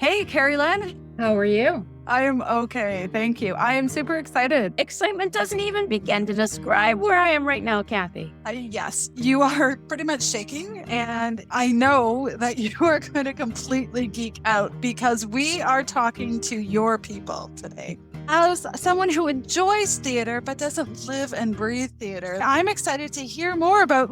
Hey, Keri Lynn. How are you? I am okay. Thank you. I am super excited. Excitement doesn't even begin to describe where I am right now, Kathy. Yes, you are pretty much shaking, and I know that you are going to completely geek out because we are talking to your people today. As someone who enjoys theater but doesn't live and breathe theater, I'm excited to hear more about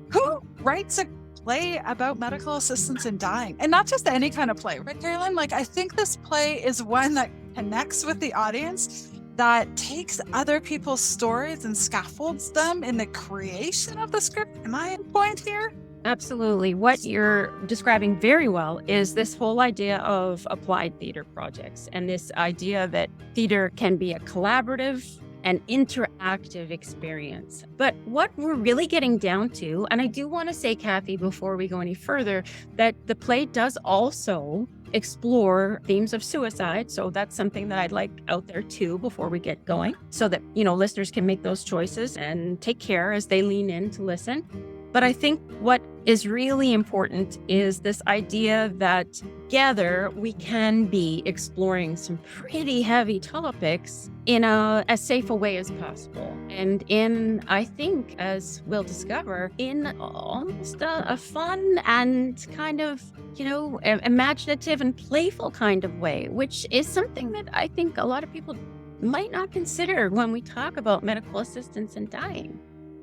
who writes a play about medical assistance in dying, and not just any kind of play, right, Carolyn? I think this play is one that connects with the audience, that takes other people's stories and scaffolds them in the creation of the script. Am I on point here? Absolutely. What you're describing very well is this whole idea of applied theater projects and this idea that theater can be a collaborative and interactive experience. But what we're really getting down to, and I do want to say, Kathy, before we go any further, that the play does also explore themes of suicide. So that's something that I'd like out there too before we get going, so that, listeners can make those choices and take care as they lean in to listen. But I think what is really important is this idea that together we can be exploring some pretty heavy topics in as safe a way as possible. And I think, as we'll discover, in almost a fun and kind of, imaginative and playful kind of way, which is something that I think a lot of people might not consider when we talk about medical assistance in dying.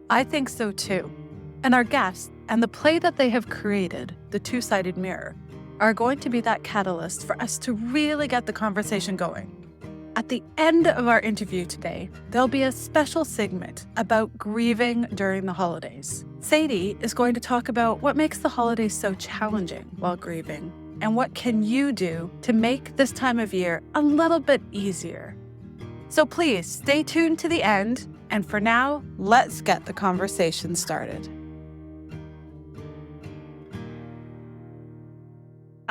I think so too. And our guests and the play that they have created, The Two-Sided Mirror, are going to be that catalyst for us to really get the conversation going. At the end of our interview today, there'll be a special segment about grieving during the holidays. Sadie is going to talk about what makes the holidays so challenging while grieving, and what can you do to make this time of year a little bit easier. So please stay tuned to the end, and for now, let's get the conversation started.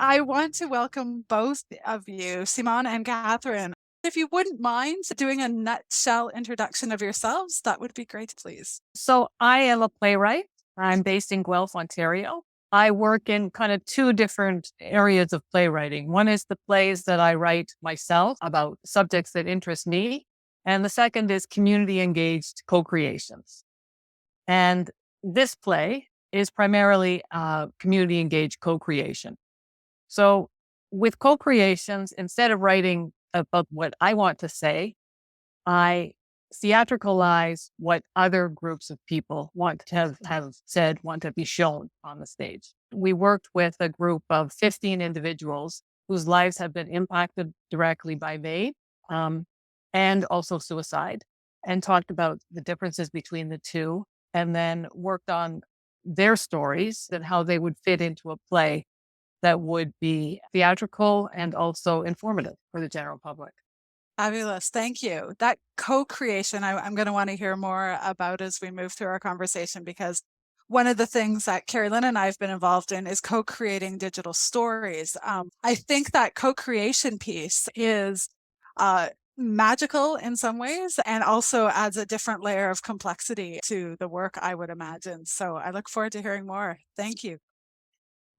I want to welcome both of you, Simone and Catherine. If you wouldn't mind doing a nutshell introduction of yourselves, that would be great, please. So I am a playwright. I'm based in Guelph, Ontario. I work in kind of two different areas of playwriting. One is the plays that I write myself about subjects that interest me. And the second is community engaged co-creations. And this play is primarily community engaged co-creation. So with co-creations, instead of writing about what I want to say, I theatricalize what other groups of people want to have said, want to be shown on the stage. We worked with a group of 15 individuals whose lives have been impacted directly by MAiD and also suicide, and talked about the differences between the two, and then worked on their stories and how they would fit into a play that would be theatrical and also informative for the general public. Fabulous. Thank you. That co-creation, I'm going to want to hear more about as we move through our conversation, because one of the things that Keri Lynn and I have been involved in is co-creating digital stories. I think that co-creation piece is magical in some ways, and also adds a different layer of complexity to the work, I would imagine. So I look forward to hearing more. Thank you.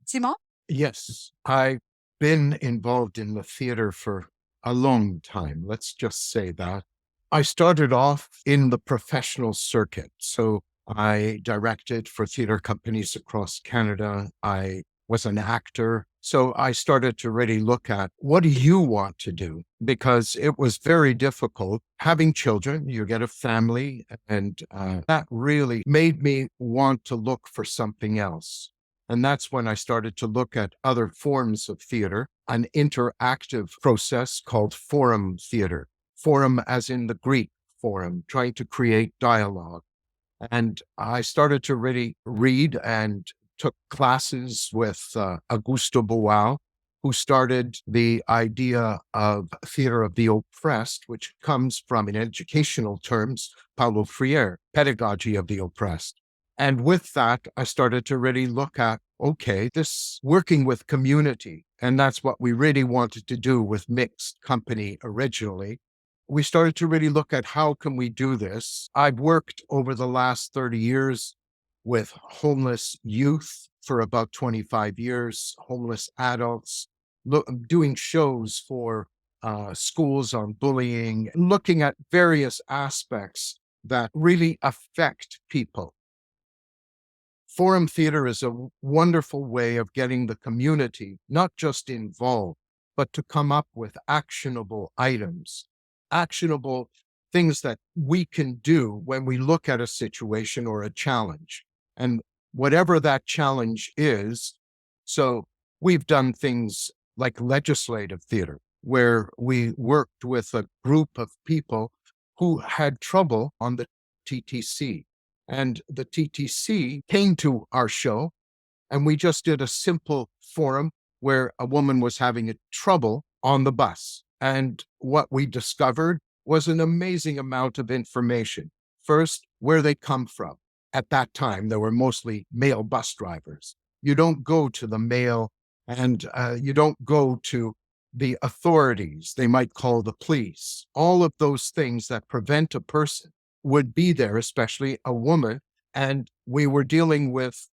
Simon? Yes, I've been involved in the theater for a long time. Let's just say that. I started off in the professional circuit. So I directed for theater companies across Canada. I was an actor. So I started to really look at, what do you want to do? Because it was very difficult having children. You get a family, and that really made me want to look for something else. And that's when I started to look at other forms of theater, an interactive process called forum theater. Forum as in the Greek forum, trying to create dialogue. And I started to really read and took classes with Augusto Boal, who started the idea of theater of the oppressed, which comes from, in educational terms, Paulo Freire, pedagogy of the oppressed. And with that, I started to really look at, okay, this working with community. And that's what we really wanted to do with Mixed Company originally. We started to really look at, how can we do this? I've worked over the last 30 years with homeless youth for about 25 years, homeless adults, doing shows for schools on bullying, looking at various aspects that really affect people. Forum theater is a wonderful way of getting the community not just involved, but to come up with actionable items, actionable things that we can do when we look at a situation or a challenge. And whatever that challenge is, so we've done things like legislative theater, where we worked with a group of people who had trouble on the TTC. And the TTC came to our show, and we just did a simple forum where a woman was having a trouble on the bus. And what we discovered was an amazing amount of information. First, where they come from. At that time, there were mostly male bus drivers. You don't go to the male, and you don't go to the authorities. They might call the police. All of those things that prevent a person would be there, especially a woman. And we were dealing with,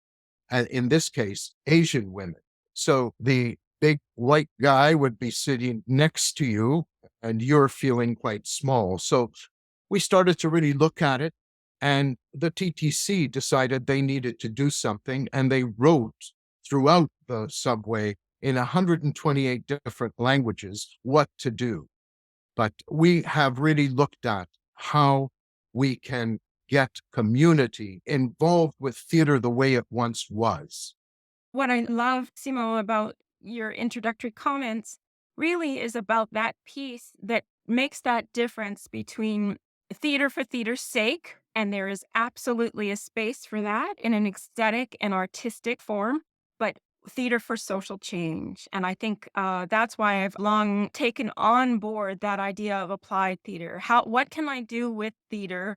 in this case, Asian women. So the big white guy would be sitting next to you and you're feeling quite small. So we started to really look at it, and the TTC decided they needed to do something, and they wrote throughout the subway in 128 different languages what to do. But we have really looked at how we can get community involved with theater the way it once was. What I love, Simo, about your introductory comments really is about that piece that makes that difference between theater for theater's sake, and there is absolutely a space for that in an aesthetic and artistic form, but theater for social change. And I think that's why I've long taken on board that idea of applied theater. What can I do with theater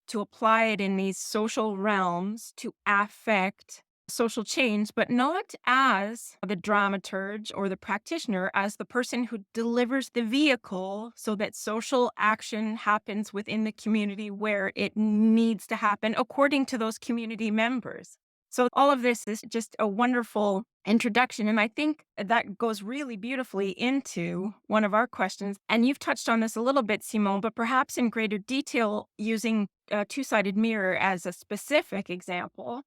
to apply it in these social realms to affect social change, but not as the dramaturge or the practitioner, as the person who delivers the vehicle so that social action happens within the community where it needs to happen according to those community members. So all of this is just a wonderful introduction. And I think that goes really beautifully into one of our questions. And you've touched on this a little bit, Simone, but perhaps in greater detail using a two-sided mirror as a specific example.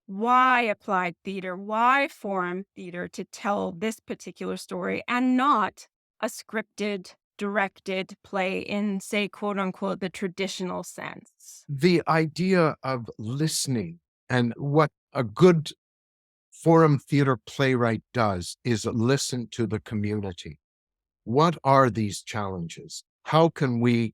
Why applied theater? Why forum theater to tell this particular story and not a scripted, directed play in, say, quote unquote, the traditional sense? The idea of listening, and what a good forum theater playwright does is listen to the community. What are these challenges? How can we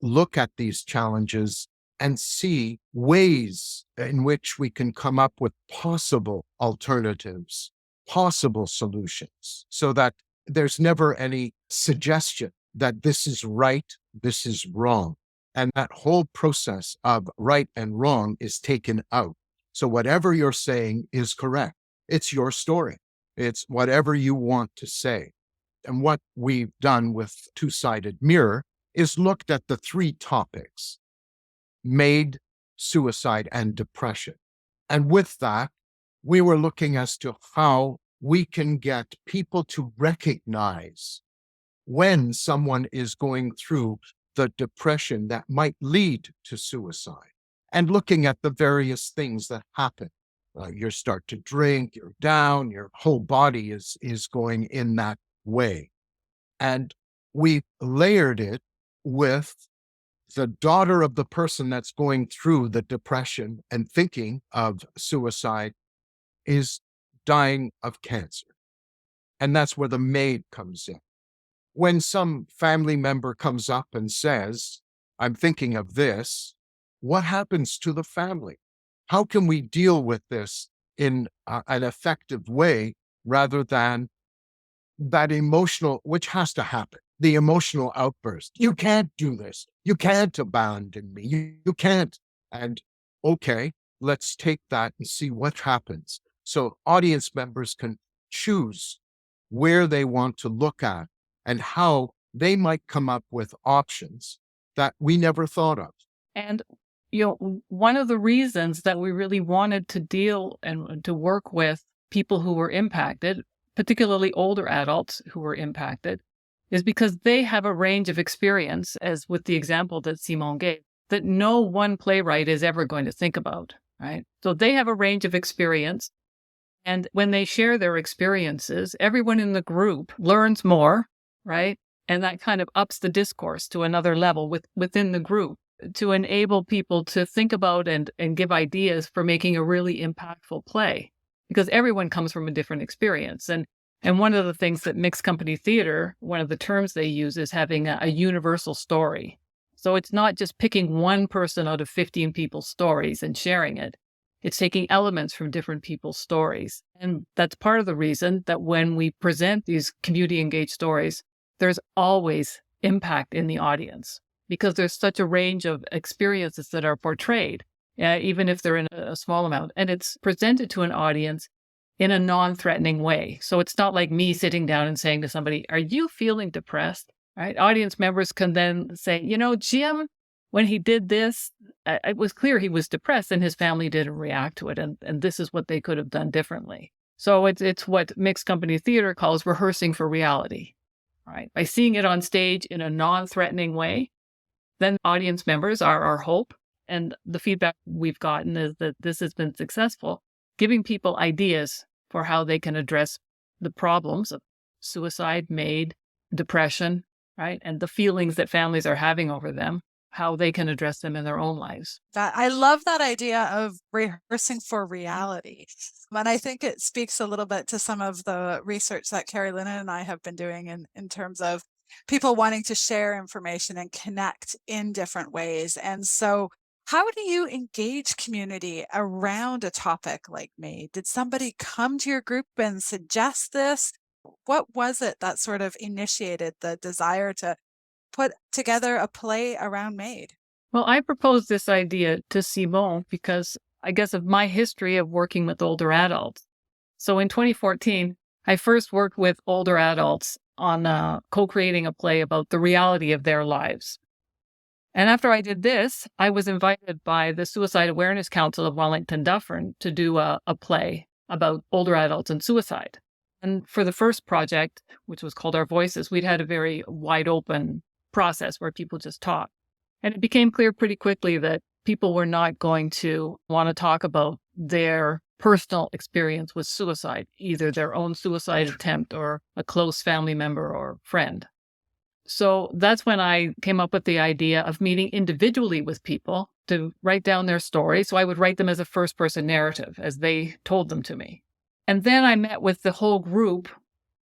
look at these challenges and see ways in which we can come up with possible alternatives, possible solutions, so that there's never any suggestion that this is right, this is wrong. And that whole process of right and wrong is taken out. So whatever you're saying is correct. It's your story. It's whatever you want to say. And what we've done with Two-Sided Mirror is looked at the three topics: MAiD, suicide, and depression. And with that, we were looking as to how we can get people to recognize when someone is going through the depression that might lead to suicide, and looking at the various things that happen. You start to drink, you're down, your whole body is going in that way. And we layered it with the daughter of the person that's going through the depression and thinking of suicide is dying of cancer. And that's where the MAiD comes in. When some family member comes up and says, I'm thinking of this, what happens to the family? How can we deal with this in an effective way rather than that emotional, which has to happen, the emotional outburst? You can't do this. You can't abandon me. You can't. And okay, let's take that and see what happens. So audience members can choose where they want to look at and how they might come up with options that we never thought of. And one of the reasons that we really wanted to deal and to work with people who were impacted particularly older adults who were impacted, is because they have a range of experience, as with the example that Simon gave, that no one playwright is ever going to think about, right? So they have a range of experience. And when they share their experiences, everyone in the group learns more, right? And that kind of ups the discourse to another level within the group to enable people to think about and give ideas for making a really impactful play, because everyone comes from a different experience. And one of the things that mixed company theater, one of the terms they use is having a universal story. So it's not just picking one person out of 15 people's stories and sharing it. It's taking elements from different people's stories. And that's part of the reason that when we present these community engaged stories, there's always impact in the audience, because there's such a range of experiences that are portrayed, even if they're in a small amount. And it's presented to an audience in a non-threatening way. So it's not like me sitting down and saying to somebody, "Are you feeling depressed?" Right? Audience members can then say, "Jim, when he did this, it was clear he was depressed and his family didn't react to it. And this is what they could have done differently." So it's what mixed company theater calls rehearsing for reality, right? By seeing it on stage in a non-threatening way, then audience members are our hope. And the feedback we've gotten is that this has been successful, giving people ideas for how they can address the problems of suicide, MAiD, depression, right? And the feelings that families are having over them, how they can address them in their own lives. I love that idea of rehearsing for reality. And I think it speaks a little bit to some of the research that Keri and I have been doing in terms of people wanting to share information and connect in different ways. And so how do you engage community around a topic like MAiD? Did somebody come to your group and suggest this? What was it that sort of initiated the desire to put together a play around MAiD? Well, I proposed this idea to Simon because I guess of my history of working with older adults. So in 2014, I first worked with older adults on co-creating a play about the reality of their lives. And after I did this, I was invited by the Suicide Awareness Council of Wellington Dufferin to do a play about older adults and suicide. And for the first project, which was called Our Voices, we'd had a very wide open process where people just talked. And it became clear pretty quickly that people were not going to want to talk about their personal experience with suicide, either their own suicide attempt or a close family member or friend. So that's when I came up with the idea of meeting individually with people to write down their story. So I would write them as a first-person narrative as they told them to me. And then I met with the whole group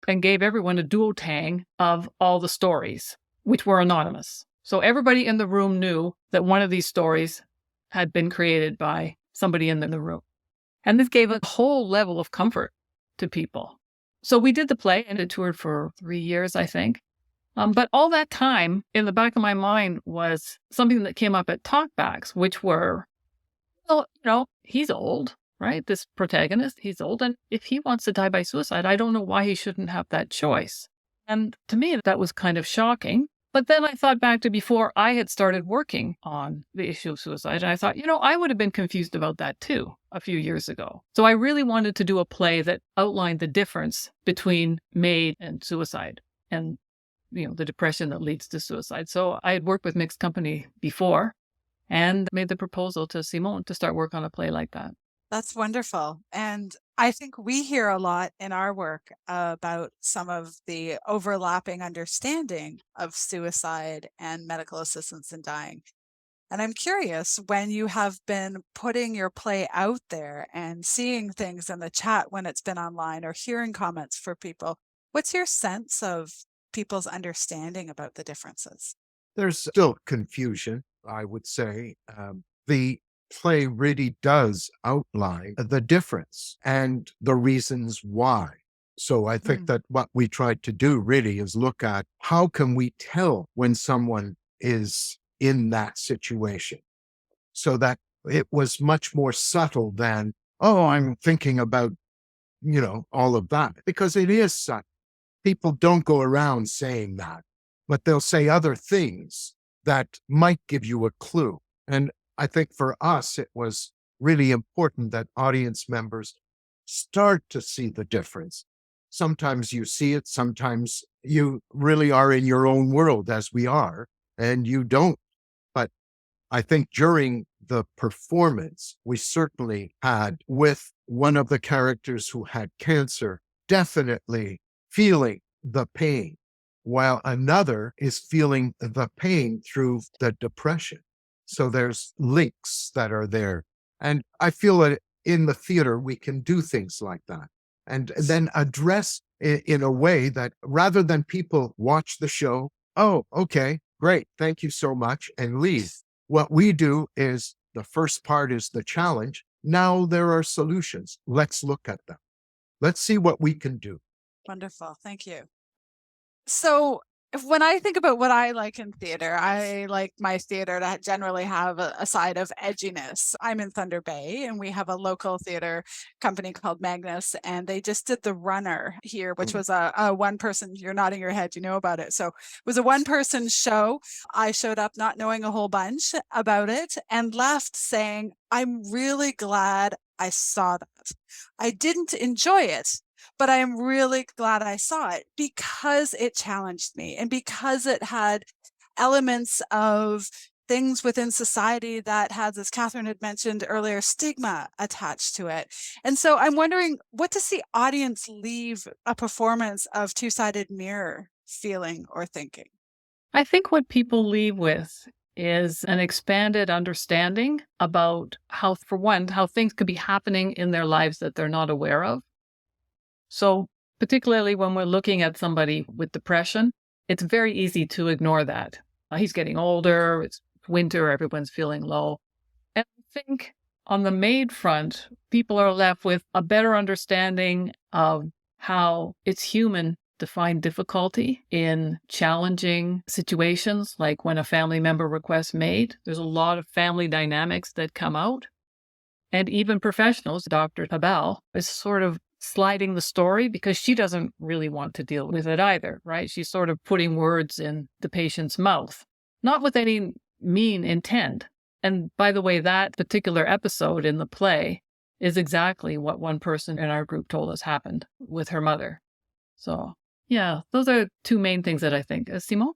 and gave everyone a duotang of all the stories, which were anonymous. So everybody in the room knew that one of these stories had been created by somebody in the room. And this gave a whole level of comfort to people. So we did the play and it toured for 3 years, I think. But all that time in the back of my mind was something that came up at talkbacks, which were, well, he's old, right? This protagonist, he's old. And if he wants to die by suicide, I don't know why he shouldn't have that choice. And to me, that was kind of shocking. But then I thought back to before I had started working on the issue of suicide. And I thought, I would have been confused about that too a few years ago. So I really wanted to do a play that outlined the difference between MAiD and suicide and, the depression that leads to suicide. So I had worked with Mixed Company before and made the proposal to Simon to start work on a play like that. That's wonderful. And I think we hear a lot in our work about some of the overlapping understanding of suicide and medical assistance in dying. And I'm curious, when you have been putting your play out there and seeing things in the chat when it's been online or hearing comments for people, what's your sense of people's understanding about the differences? There's still confusion, I would say. The play really does outline the difference and the reasons why. So I think that what we tried to do really is look at how can we tell when someone is in that situation, so that it was much more subtle than, I'm thinking about, all of that, because it is subtle. People don't go around saying that, but they'll say other things that might give you a clue. And I think for us, it was really important that audience members start to see the difference Sometimes you see it, sometimes you really are in your own world as we are, and you don't. But I think during the performance, we certainly had with one of the characters who had cancer, definitely feeling the pain, while another is feeling the pain through the depression. So there's links that are there. And I feel that in the theater, we can do things like that and then address it in a way that rather than people watch the show, oh, okay, great, thank you so much, and leave. What we do is the first part is the challenge. Now there are solutions. Let's look at them. Let's see what we can do. Wonderful. Thank you. So when I think about what I like in theater, I like my theater to generally have a side of edginess. I'm in Thunder Bay, and we have a local theater company called Magnus, and they just did The Runner here, which was a one-person, you're nodding your head, you know about it. So it was a one-person show. I showed up not knowing a whole bunch about it and left saying, I'm really glad I saw that. I didn't enjoy it, but I am really glad I saw it because it challenged me and because it had elements of things within society that has, as Catherine had mentioned earlier, stigma attached to it. And so I'm wondering, what does the audience leave a performance of Two-Sided Mirror feeling or thinking? I think what people leave with is an expanded understanding about how, for one, how things could be happening in their lives that they're not aware of. So particularly when we're looking at somebody with depression, it's very easy to ignore that. He's getting older, it's winter, everyone's feeling low. And I think on the MAiD front, people are left with a better understanding of how it's human to find difficulty in challenging situations, like when a family member requests MAiD. There's a lot of family dynamics that come out. And even professionals, Dr. Tabal, is sort of sliding the story because she doesn't really want to deal with it either, right? She's sort of putting words in the patient's mouth, not with any mean intent. And by the way, that particular episode in the play is exactly what one person in our group told us happened with her mother. So, yeah, those are two main things that I think. Simon?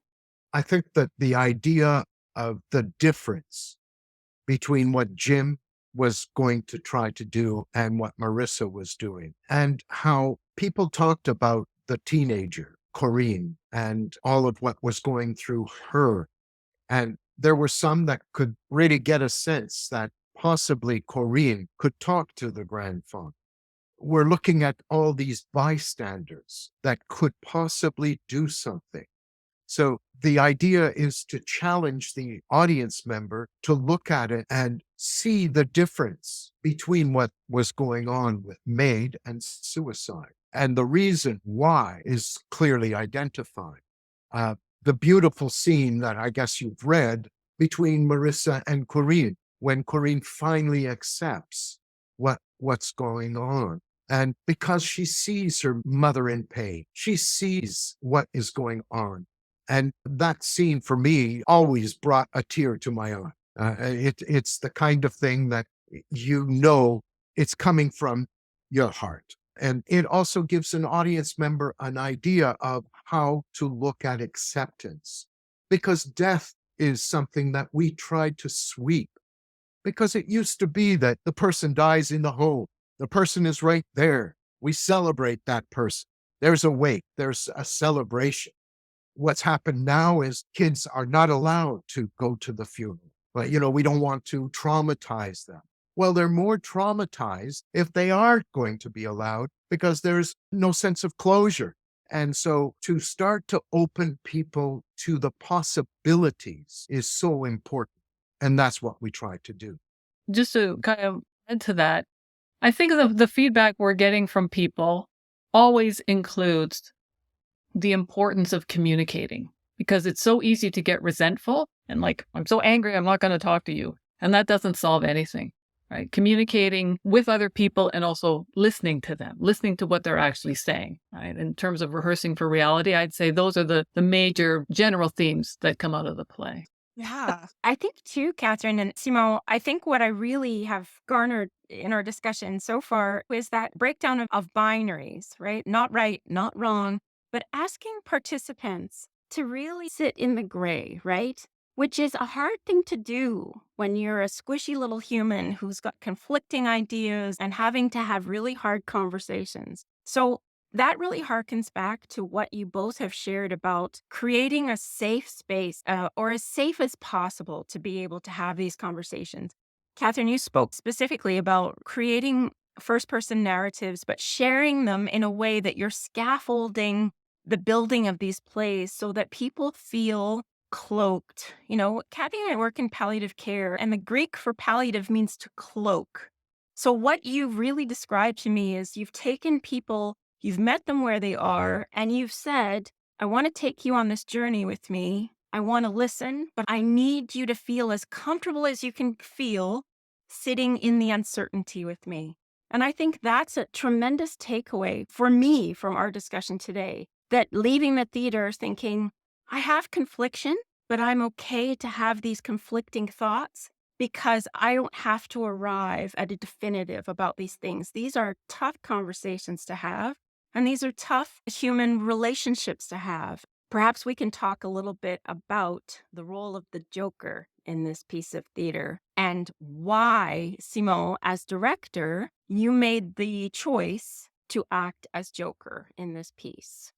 I think that the idea of the difference between what Jim was going to try to do and what Marissa was doing, and how people talked about the teenager, Corinne, and all of what was going through her. And there were some that could really get a sense that possibly Corinne could talk to the grandfather. We're looking at all these bystanders that could possibly do something. So the idea is to challenge the audience member to look at it and see the difference between what was going on with MAiD and suicide. And the reason why is clearly identified. The beautiful scene that I guess you've read between Marissa and Corinne, when Corinne finally accepts what's going on. And because she sees her mother in pain, she sees what is going on. And that scene for me always brought a tear to my eye. It's the kind of thing that you know it's coming from your heart. And it also gives an audience member an idea of how to look at acceptance. Because death is something that we tried to sweep. Because it used to be that the person dies in the home. The person is right there. We celebrate that person. There's a wake. There's a celebration. What's happened now is kids are not allowed to go to the funeral. But, we don't want to traumatize them. Well, they're more traumatized if they are going to be allowed because there's no sense of closure. And so to start to open people to the possibilities is so important. And that's what we try to do. Just to kind of add to that, I think the feedback we're getting from people always includes the importance of communicating, because it's so easy to get resentful and like, I'm so angry, I'm not going to talk to you. And that doesn't solve anything, right? Communicating with other people and also listening to them, listening to what they're actually saying, right? In terms of rehearsing for reality, I'd say those are the major general themes that come out of the play. Yeah. I think too, Catherine and Simon, I think what I really have garnered in our discussion so far is that breakdown of binaries, right? Not right, not wrong, but asking participants to really sit in the gray, right? Which is a hard thing to do when you're a squishy little human who's got conflicting ideas and having to have really hard conversations. So that really harkens back to what you both have shared about creating a safe space or as safe as possible to be able to have these conversations. Catherine, you spoke specifically about creating first person narratives, but sharing them in a way that you're scaffolding the building of these plays so that people feel cloaked. You know, Kathy and I work in palliative care, and the Greek for palliative means to cloak. So, what you've really described to me is you've taken people, you've met them where they are, and you've said, I want to take you on this journey with me. I want to listen, but I need you to feel as comfortable as you can feel sitting in the uncertainty with me. And I think that's a tremendous takeaway for me from our discussion today, that leaving the theater thinking, I have confliction, but I'm okay to have these conflicting thoughts because I don't have to arrive at a definitive about these things. These are tough conversations to have, and these are tough human relationships to have. Perhaps we can talk a little bit about the role of the Joker in this piece of theater and why, Simon, as director, you made the choice to act as Joker in this piece.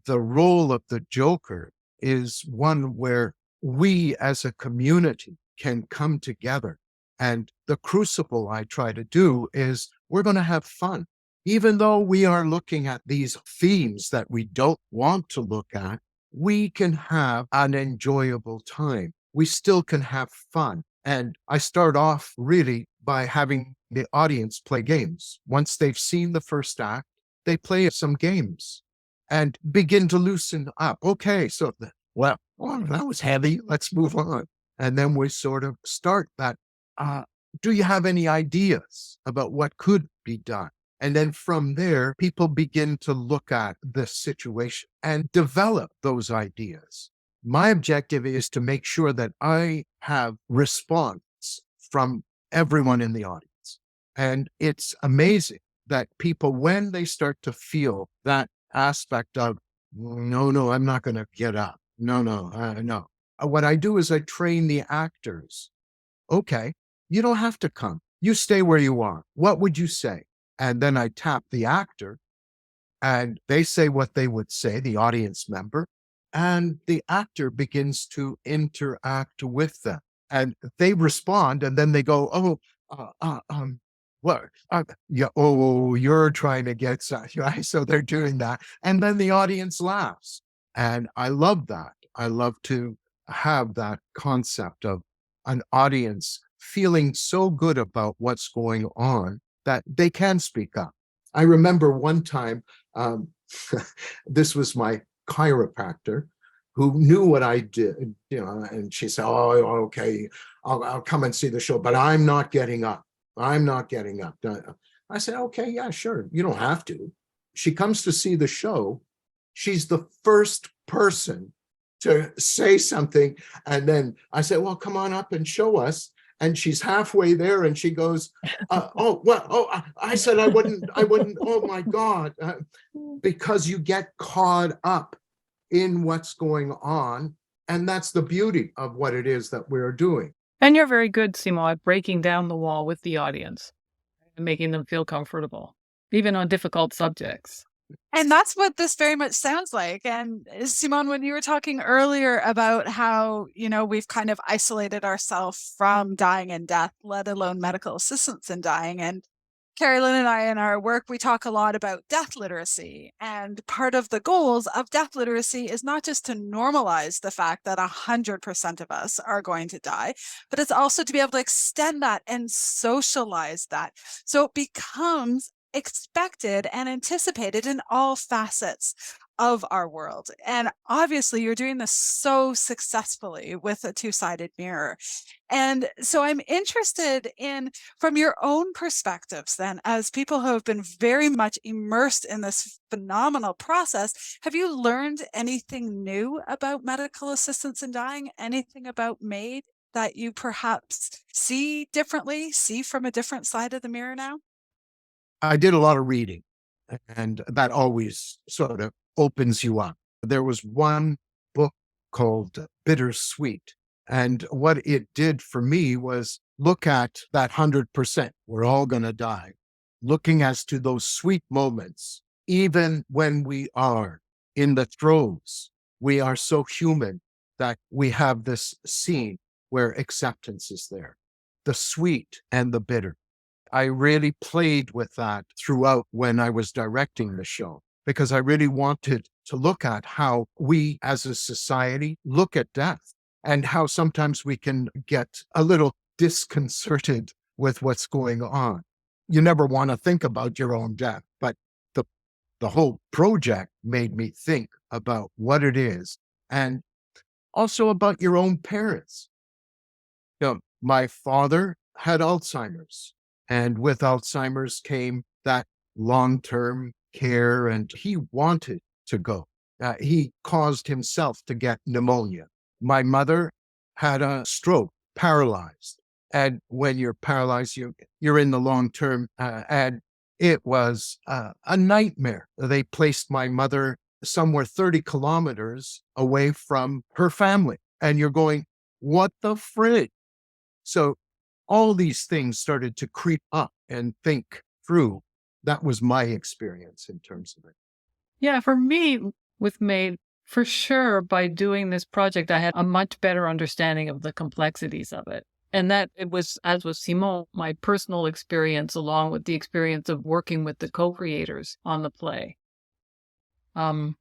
The role of the Joker is one where we as a community can come together. And the crucible I try to do is we're going to have fun. Even though we are looking at these themes that we don't want to look at, we can have an enjoyable time. We still can have fun. And I start off really by having the audience play games. Once they've seen the first act, they play some games and begin to loosen up. Okay, so well, that was heavy. Let's move on. And then we sort of start that. Uh, do you have any ideas about what could be done? And then from there, people begin to look at the situation and develop those ideas. My objective is to make sure that I have response from everyone in the audience. And it's amazing that people, when they start to feel that aspect of, no, I'm not going to get up. No. What I do is I train the actors. Okay, you don't have to come. You stay where you are. What would you say? And then I tap the actor and they say what they would say, the audience member, and the actor begins to interact with them. And they respond, and then they go, "Oh, what? Yeah, oh, you're trying to get such," right?" So they're doing that, and then the audience laughs, and I love that. I love to have that concept of an audience feeling so good about what's going on that they can speak up. I remember one time, um, this was my chiropractor who knew what I did, and she said, "Oh, okay, I'll come and see the show, but I'm not getting up. I'm not getting up." I said, "Okay, yeah, sure. You don't have to." She comes to see the show. She's the first person to say something. And then I said, "Well, come on up and show us." And she's halfway there and she goes, I said, I wouldn't, oh my God, because you get caught up in what's going on. And that's the beauty of what it is that we're doing. And you're very good, Simo, at breaking down the wall with the audience and making them feel comfortable, even on difficult subjects. And that's what this very much sounds like. And Simone, when you were talking earlier about how, we've kind of isolated ourselves from dying and death, let alone medical assistance in dying. And Keri Lynn and I in our work, we talk a lot about death literacy. And part of the goals of death literacy is not just to normalize the fact that 100% of us are going to die, but it's also to be able to extend that and socialize that. So it becomes expected and anticipated in all facets of our world. And obviously, you're doing this so successfully with a two-sided mirror. And so I'm interested in, from your own perspectives, then, as people who have been very much immersed in this phenomenal process, have you learned anything new about medical assistance in dying? Anything about MAiD that you perhaps see differently, see from a different side of the mirror now? I did a lot of reading, and that always sort of opens you up. There was one book called Bittersweet, and what it did for me was look at that 100%. We're all going to die. Looking as to those sweet moments, even when we are in the throes, we are so human that we have this scene where acceptance is there, the sweet and the bitter. I really played with that throughout when I was directing the show, because I really wanted to look at how we as a society look at death and how sometimes we can get a little disconcerted with what's going on. You never want to think about your own death, but the, the whole project made me think about what it is and also about your own parents. My father had Alzheimer's, and with Alzheimer's came that long-term care, and he wanted to go. He caused himself to get pneumonia. My mother had a stroke, paralyzed. And when you're paralyzed, you're in the long term, and it was a nightmare. They placed my mother somewhere 30 kilometers away from her family. And you're going, what the frig? So all these things started to creep up and think through. That was my experience in terms of it. Yeah, for me, with MAiD, for sure, by doing this project, I had a much better understanding of the complexities of it. And that it was, as with Simon, my personal experience, along with the experience of working with the co-creators on the play. When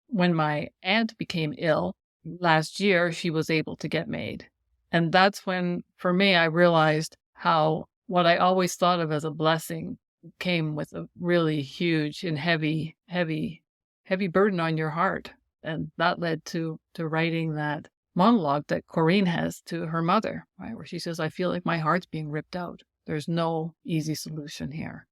my aunt became ill last year, she was able to get MAiD. And that's when, for me, I realized how what I always thought of as a blessing came with a really huge and heavy burden on your heart. And that led to writing that monologue that Corinne has to her mother, right, where she says, I feel like my heart's being ripped out. There's no easy solution here.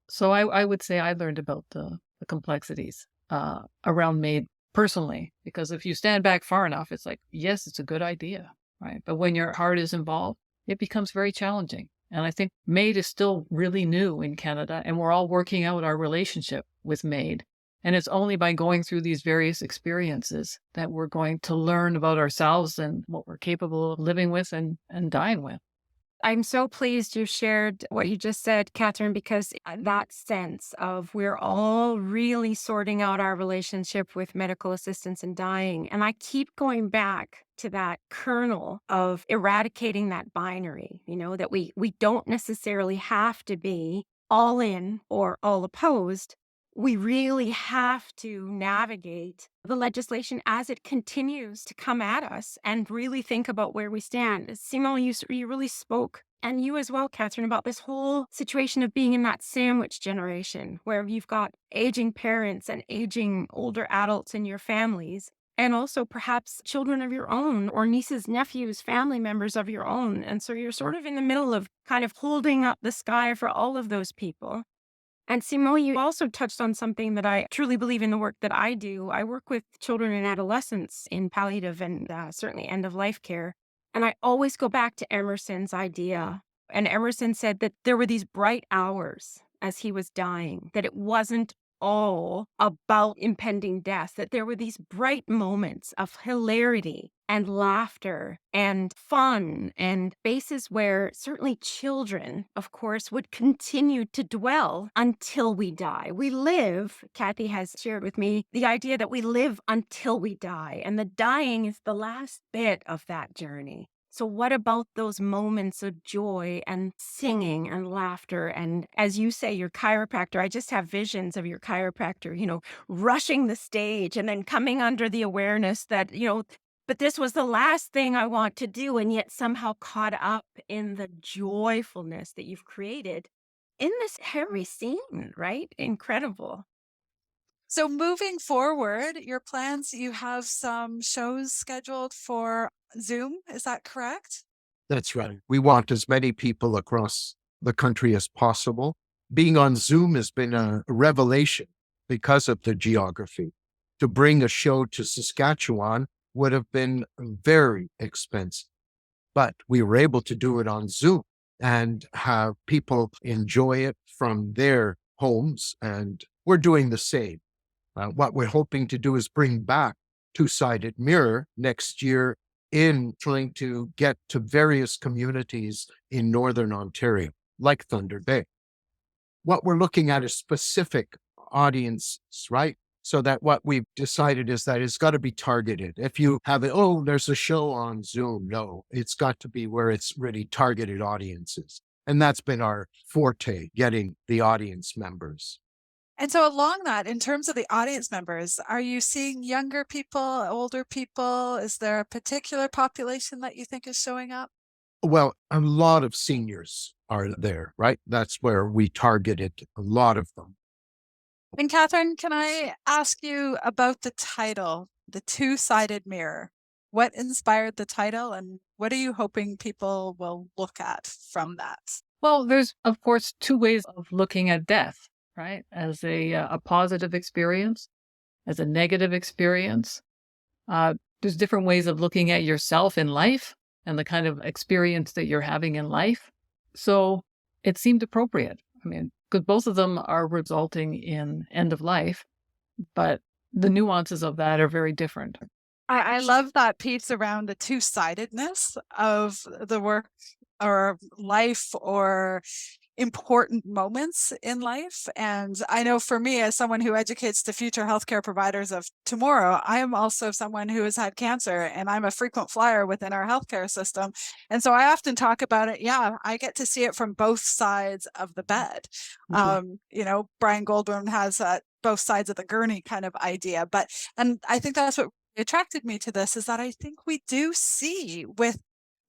So I would say I learned about the complexities around MAiD personally, because if you stand back far enough, it's like, yes, it's a good idea. Right. But when your heart is involved, it becomes very challenging. And I think MAiD is still really new in Canada, and we're all working out our relationship with MAiD. And it's only by going through these various experiences that we're going to learn about ourselves and what we're capable of living with and dying with. I'm so pleased you shared what you just said, Catherine, because that sense of we're all really sorting out our relationship with medical assistance in dying. And I keep going back to that kernel of eradicating that binary, that we don't necessarily have to be all in or all opposed. We really have to navigate the legislation as it continues to come at us and really think about where we stand. Simon, you really spoke, and you as well, Catherine, about this whole situation of being in that sandwich generation where you've got aging parents and aging older adults in your families, and also perhaps children of your own or nieces, nephews, family members of your own. And so you're sort of in the middle of kind of holding up the sky for all of those people. And Simon, you also touched on something that I truly believe in the work that I do. I work with children and adolescents in palliative and certainly end-of-life care. And I always go back to Emerson's idea. And Emerson said that there were these bright hours as he was dying, that it wasn't all about impending death, that there were these bright moments of hilarity and laughter and fun and spaces where certainly children, of course, would continue to dwell until we die. We live, Kathy has shared with me, the idea that we live until we die, and the dying is the last bit of that journey. So what about those moments of joy and singing and laughter? And as you say, your chiropractor, I just have visions of your chiropractor, rushing the stage and then coming under the awareness that, but this was the last thing I want to do, and yet somehow caught up in the joyfulness that you've created. in this every scene, right? Incredible. So moving forward, your plans, you have some shows scheduled for Zoom. Is that correct? That's right. We want as many people across the country as possible. Being on Zoom has been a revelation because of the geography. To bring a show to Saskatchewan would have been very expensive, but we were able to do it on Zoom and have people enjoy it from their homes. And we're doing the same. What we're hoping to do is bring back Two-Sided Mirror next year in trying to get to various communities in Northern Ontario, like Thunder Bay. What we're looking at is specific audiences, right? So that what we've decided is that it's got to be targeted. If you have it, oh, there's a show on Zoom. No, it's got to be where it's really targeted audiences. And that's been our forte, getting the audience members. And so along that, in terms of the audience members, are you seeing younger people, older people? Is there a particular population that you think is showing up? Well, a lot of seniors are there, right? That's where we targeted a lot of them. And Catherine, can I ask you about the title, The Two-Sided Mirror? What inspired the title and what are you hoping people will look at from that? Well, there's, of course, two ways of looking at death, right? As a positive experience, as a negative experience. There's different ways of looking at yourself in life and the kind of experience that you're having in life. So it seemed appropriate. I mean, because both of them are resulting in end of life, but the nuances of that are very different. I love that piece around the two-sidedness of the work or life or important moments in life. And I know for me, as someone who educates the future healthcare providers of tomorrow, I am also someone who has had cancer and I'm a frequent flyer within our healthcare system. And so I often talk about it. Yeah, I get to see it from both sides of the bed. Brian Goldblum has both sides of the gurney kind of idea. And I think that's what attracted me to this, is that I think we do see with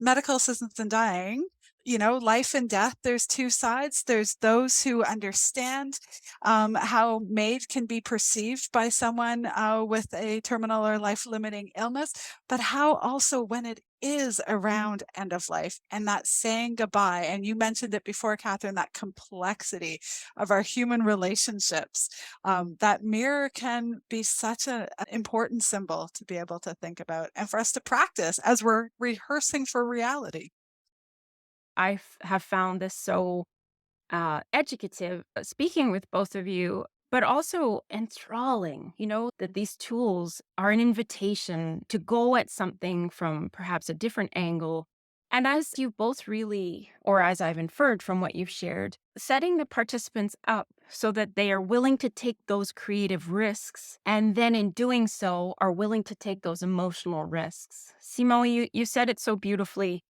medical assistance in dying, life and death, there's two sides. There's those who understand how MAiD can be perceived by someone with a terminal or life-limiting illness, but how also when it is around end of life and that saying goodbye. And you mentioned it before, Catherine, that complexity of our human relationships. That mirror can be such an important symbol to be able to think about and for us to practice as we're rehearsing for reality. Have found this so educative, speaking with both of you, but also enthralling, that these tools are an invitation to go at something from perhaps a different angle. And as you both really, or as I've inferred from what you've shared, setting the participants up so that they are willing to take those creative risks. And then in doing so, are willing to take those emotional risks. Simone, you said it so beautifully,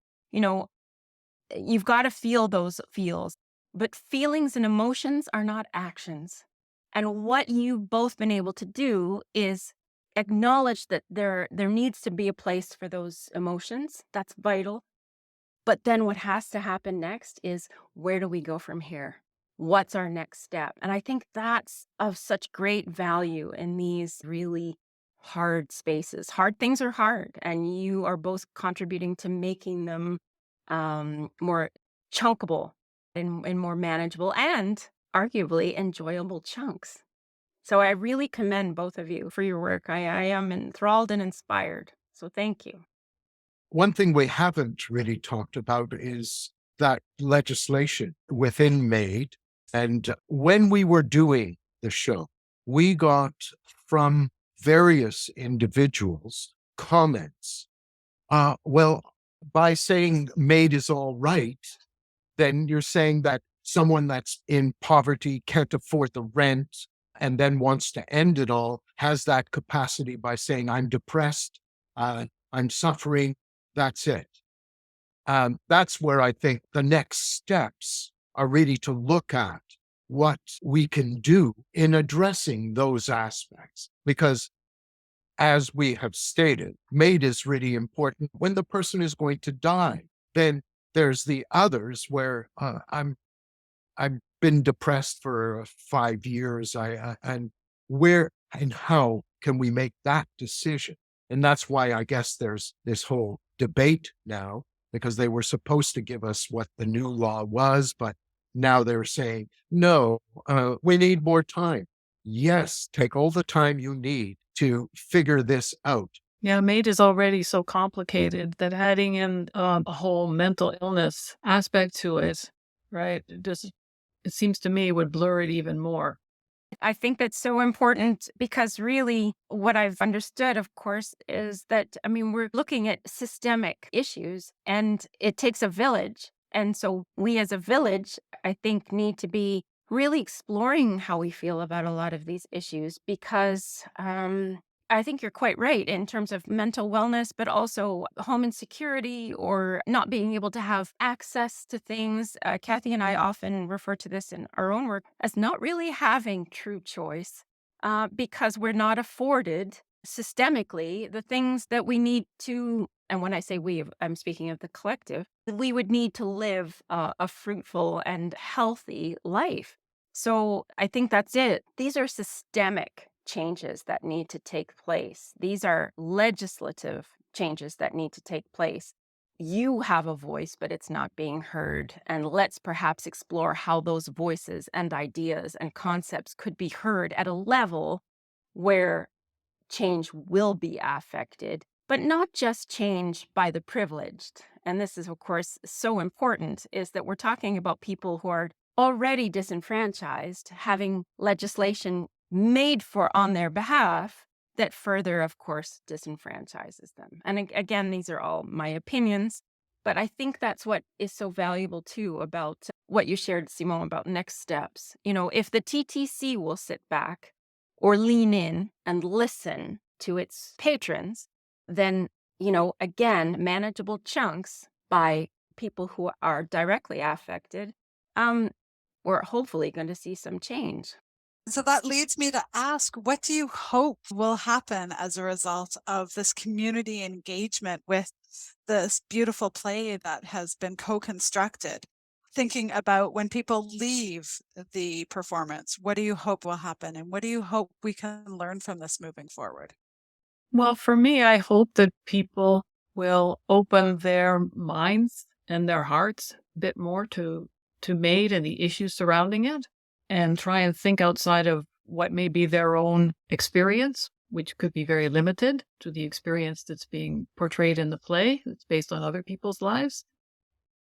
you've got to feel those feels, but feelings and emotions are not actions. And what you've both been able to do is acknowledge that there needs to be a place for those emotions. That's vital. But then what has to happen next is, where do we go from here? What's our next step? And I think that's of such great value in these really hard spaces. Hard things are hard, and you are both contributing to making them more chunkable and more manageable and arguably enjoyable chunks. So I really commend both of you for your work. I am enthralled and inspired. So thank you. One thing we haven't really talked about is that legislation within MAiD. And when we were doing the show, we got from various individuals comments. By saying MAiD is all right, then you're saying that someone that's in poverty can't afford the rent and then wants to end it all has that capacity by saying, I'm depressed, I'm suffering, that's it. That's where I think the next steps are really to look at what we can do in addressing those aspects. Because as we have stated, MAiD is really important when the person is going to die. Then there's the others where I'm been depressed for 5 years. And where and how can we make that decision? And that's why I guess there's this whole debate now, because they were supposed to give us what the new law was, but now they're saying, no, we need more time. Yes, take all the time you need to figure this out. Yeah, MAiD is already so complicated that adding in a whole mental illness aspect to it, right? It seems to me would blur it even more. I think that's so important because really what I've understood, of course, is that, I mean, we're looking at systemic issues and it takes a village. And so we as a village, I think, need to be really exploring how we feel about a lot of these issues because I think you're quite right in terms of mental wellness, but also home insecurity or not being able to have access to things. Kathy and I often refer to this in our own work as not really having true choice because we're not afforded systemically the things that we need to. And when I say we, I'm speaking of the collective, we would need to live a fruitful and healthy life. So I think that's it. These are systemic changes that need to take place. These are legislative changes that need to take place. You have a voice, but it's not being heard. And let's perhaps explore how those voices and ideas and concepts could be heard at a level where change will be affected, but not just change by the privileged. And this is, of course, so important, is that we're talking about people who are already disenfranchised, having legislation made for on their behalf that further, of course, disenfranchises them. And again, these are all my opinions, but I think that's what is so valuable too about what you shared, Simone, about next steps. You know, if the TTC will sit back or lean in and listen to its patrons, then, you know, again, manageable chunks by people who are directly affected, we're hopefully going to see some change. So that leads me to ask, what do you hope will happen as a result of this community engagement with this beautiful play that has been co-constructed? Thinking about when people leave the performance, what do you hope will happen? And what do you hope we can learn from this moving forward? Well, for me, I hope that people will open their minds and their hearts a bit more to MAiD and the issues surrounding it, and try and think outside of what may be their own experience, which could be very limited to the experience that's being portrayed in the play. That's based on other people's lives.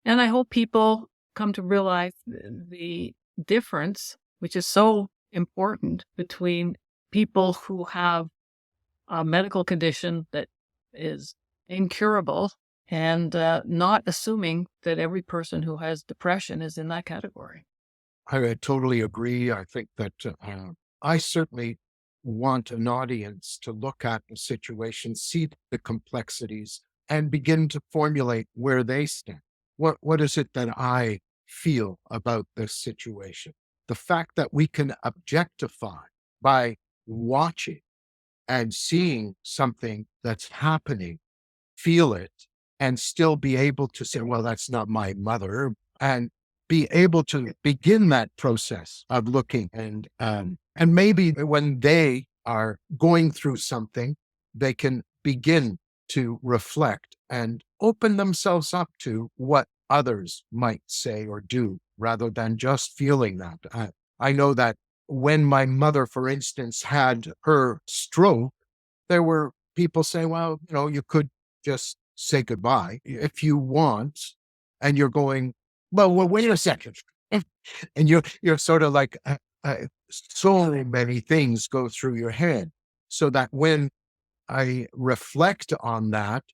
And I hope people come to realize the difference, which is so important, between people who have a medical condition that is incurable and not assuming that every person who has depression is in that category. I totally agree. I think that I certainly want an audience to look at the situation, see the complexities, and begin to formulate where they stand. What is it that I feel about this situation? The fact that we can objectify by watching and seeing something that's happening, feel it, and still be able to say, well, that's not my mother, and be able to begin that process of looking and maybe when they are going through something, they can begin to reflect and open themselves up to what others might say or do rather than just feeling that. I know that when my mother, for instance, had her stroke, there were people saying, well, you know, you could just say goodbye if you want. And you're going, well, wait a second. And you're sort of like, so many things go through your head. So that when I reflect on that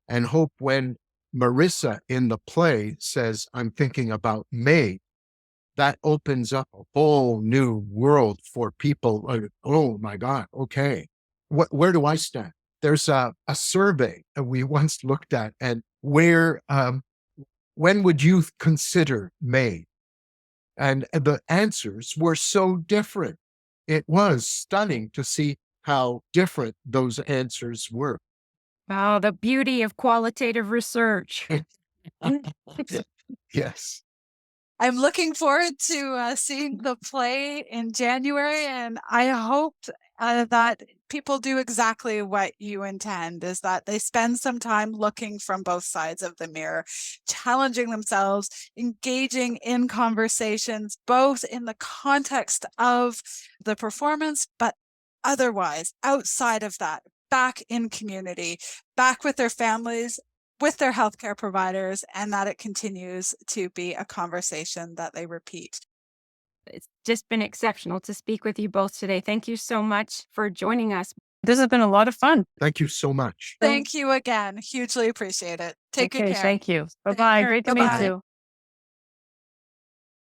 and hope when Marissa in the play says, I'm thinking about MAiD, that opens up a whole new world for people. Like, oh my God, okay. Where do I stand? There's a survey that we once looked at, and where, when would you consider MAiD? And the answers were so different. It was stunning to see how different those answers were. Oh, the beauty of qualitative research. Yes. I'm looking forward to seeing the play in January, and I hope that people do exactly what you intend, is that they spend some time looking from both sides of the mirror, challenging themselves, engaging in conversations, both in the context of the performance, but otherwise, outside of that, back in community, back with their families, with their healthcare providers, and that it continues to be a conversation that they repeat. It's just been exceptional to speak with you both today. Thank you so much for joining us. This has been a lot of fun. Thank you so much. Thank you again. Hugely appreciate it. Take good care. Thank you. Bye-bye. care. Great to meet Bye-bye. you.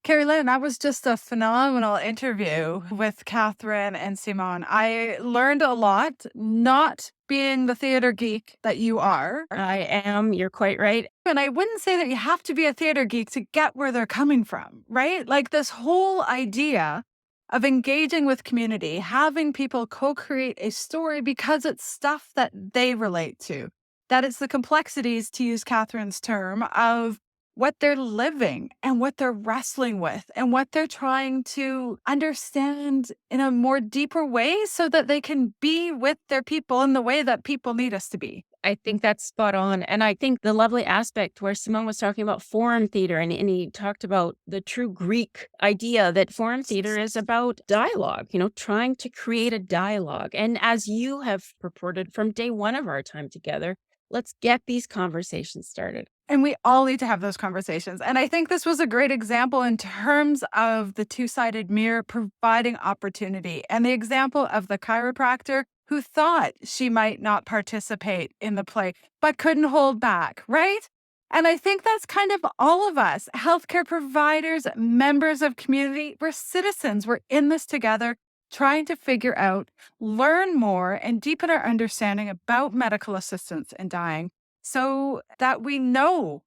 Keri Lynn, that was just a phenomenal interview with Catherine and Simone. I learned a lot, not being the theater geek that you are. I am. You're quite right. And I wouldn't say that you have to be a theater geek to get where they're coming from, right? Like this whole idea of engaging with community, having people co-create a story because it's stuff that they relate to, that it's the complexities, to use Catherine's term, of what they're living and what they're wrestling with and what they're trying to understand in a more deeper way so that they can be with their people in the way that people need us to be. I think that's spot on. And I think the lovely aspect where Simone was talking about forum theater, and he talked about the true Greek idea that forum theater is about dialogue, trying to create a dialogue. And as you have purported from day one of our time together, let's get these conversations started. And we all need to have those conversations. And I think this was a great example in terms of the two-sided mirror providing opportunity, and the example of the chiropractor who thought she might not participate in the play, but couldn't hold back, right? And I think that's kind of all of us, healthcare providers, members of community. We're citizens. We're in this together, trying to figure out, learn more, and deepen our understanding about medical assistance in dying, so that we know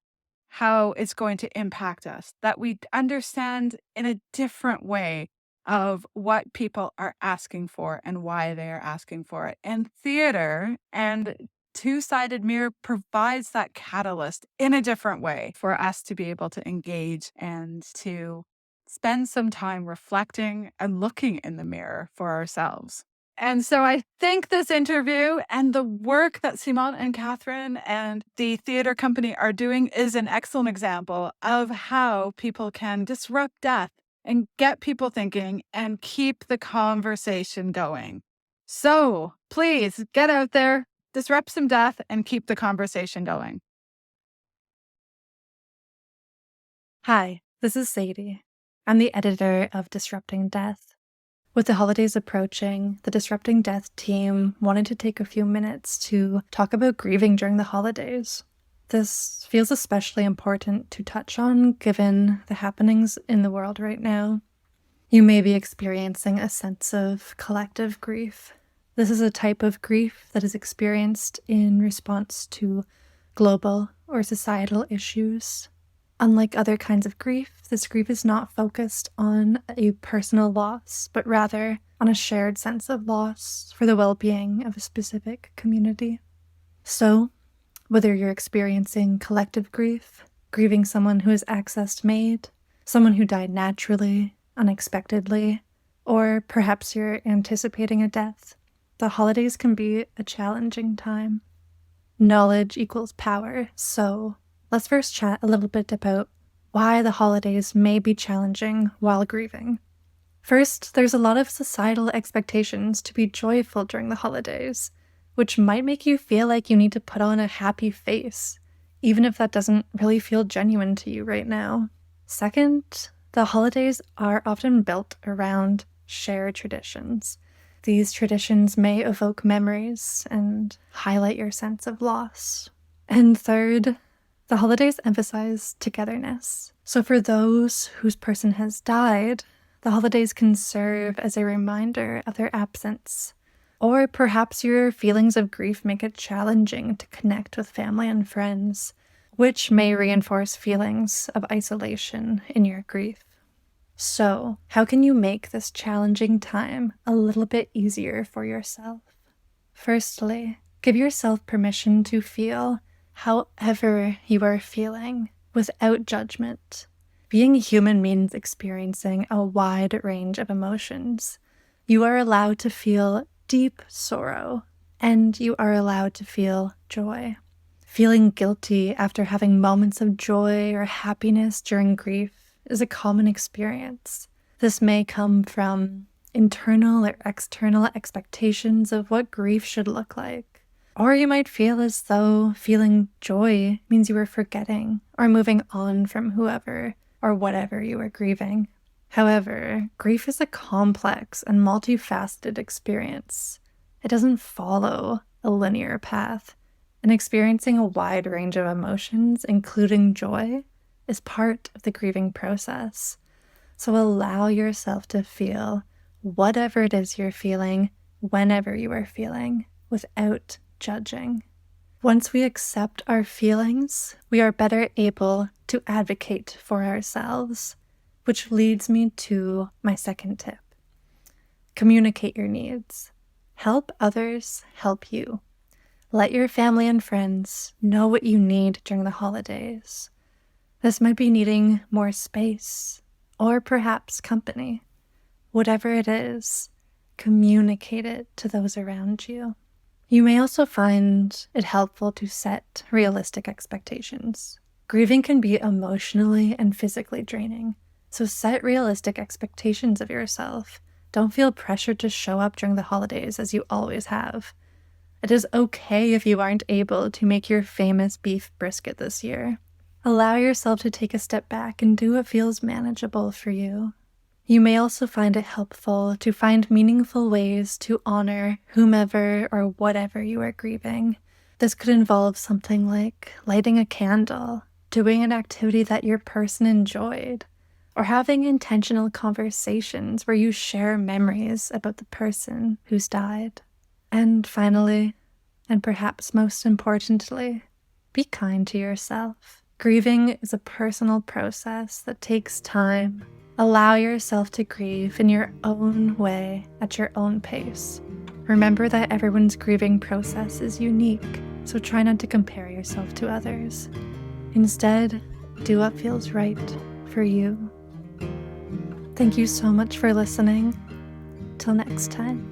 how it's going to impact us, that we understand in a different way of what people are asking for and why they are asking for it. And theater and two-sided mirror provides that catalyst in a different way for us to be able to engage and to spend some time reflecting and looking in the mirror for ourselves. And so I think this interview and the work that Simone and Catherine and the theater company are doing is an excellent example of how people can disrupt death and get people thinking and keep the conversation going. So please get out there, disrupt some death, and keep the conversation going. Hi, this is Sadie. I'm the editor of Disrupting Death. With the holidays approaching, the Disrupting Death team wanted to take a few minutes to talk about grieving during the holidays. This feels especially important to touch on given the happenings in the world right now. You may be experiencing a sense of collective grief. This is a type of grief that is experienced in response to global or societal issues. Unlike other kinds of grief, this grief is not focused on a personal loss, but rather on a shared sense of loss for the well-being of a specific community. So, whether you're experiencing collective grief, grieving someone who has accessed MAiD, someone who died naturally, unexpectedly, or perhaps you're anticipating a death, the holidays can be a challenging time. Knowledge equals power, so let's first chat a little bit about why the holidays may be challenging while grieving. First, there's a lot of societal expectations to be joyful during the holidays, which might make you feel like you need to put on a happy face, even if that doesn't really feel genuine to you right now. Second, the holidays are often built around shared traditions. These traditions may evoke memories and highlight your sense of loss. And third, the holidays emphasize togetherness. So for those whose person has died, the holidays can serve as a reminder of their absence. Or perhaps your feelings of grief make it challenging to connect with family and friends, which may reinforce feelings of isolation in your grief. So, how can you make this challenging time a little bit easier for yourself? Firstly, give yourself permission to feel however you are feeling, without judgment. Being human means experiencing a wide range of emotions. You are allowed to feel deep sorrow, and you are allowed to feel joy. Feeling guilty after having moments of joy or happiness during grief is a common experience. This may come from internal or external expectations of what grief should look like. Or you might feel as though feeling joy means you are forgetting or moving on from whoever or whatever you are grieving. However, grief is a complex and multifaceted experience. It doesn't follow a linear path, and experiencing a wide range of emotions, including joy, is part of the grieving process. So allow yourself to feel whatever it is you're feeling, whenever you are feeling, without judging. Once we accept our feelings, we are better able to advocate for ourselves, which leads me to my second tip. Communicate your needs. Help others help you. Let your family and friends know what you need during the holidays. This might be needing more space, or perhaps company. Whatever it is, communicate it to those around you. You may also find it helpful to set realistic expectations. Grieving can be emotionally and physically draining, so set realistic expectations of yourself. Don't feel pressured to show up during the holidays as you always have. It is okay if you aren't able to make your famous beef brisket this year. Allow yourself to take a step back and do what feels manageable for you. You may also find it helpful to find meaningful ways to honor whomever or whatever you are grieving. This could involve something like lighting a candle, doing an activity that your person enjoyed, or having intentional conversations where you share memories about the person who's died. And finally, and perhaps most importantly, be kind to yourself. Grieving is a personal process that takes time. Allow yourself to grieve in your own way, at your own pace. Remember that everyone's grieving process is unique, so try not to compare yourself to others. Instead, do what feels right for you. Thank you so much for listening. Till next time.